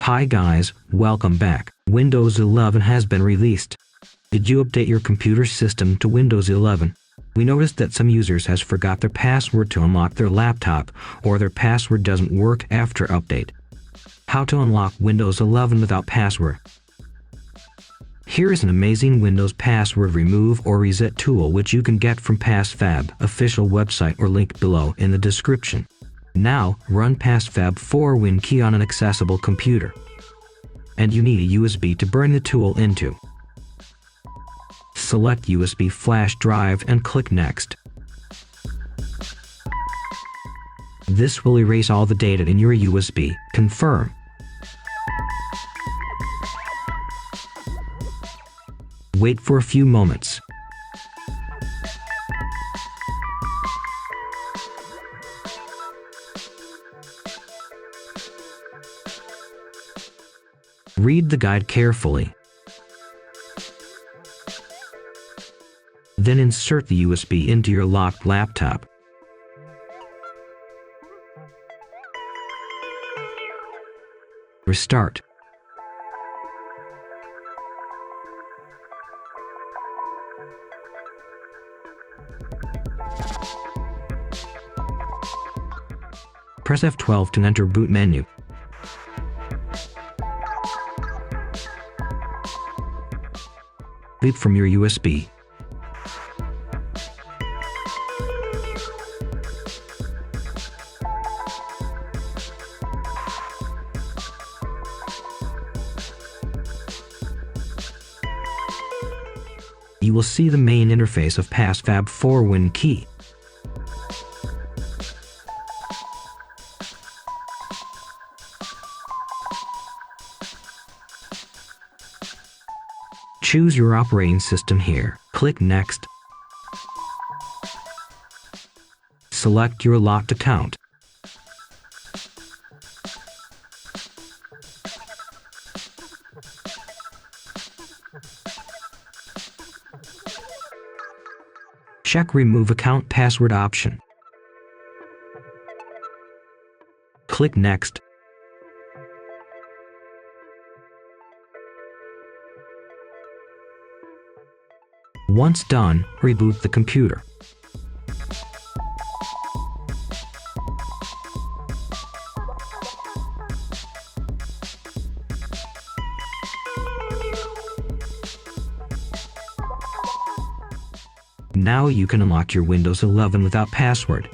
Hi guys, welcome back. Windows 11 has been released. Did you update your computer system to Windows 11? We noticed that some users has forgot their password to unlock their laptop, or their password doesn't work after update. How to unlock Windows 11 without password? Here is an amazing Windows password remove or reset tool which you can get from PassFab official website or link below in the description. Now, run PassFab 4 WinKey on an accessible computer. And you need a USB to burn the tool into. Select USB flash drive and click Next. This will erase all the data in your USB. Confirm. Wait for a few moments. Read the guide carefully. Then insert the USB into your locked laptop. Restart. Press F12 to enter boot menu. Boot from your USB. You will see the main interface of PassFab 4 WinKey. Choose your operating system here. Click Next. Select your locked account. Check Remove Account Password option. Click Next. Once done, reboot the computer. Now you can unlock your Windows 11 without password.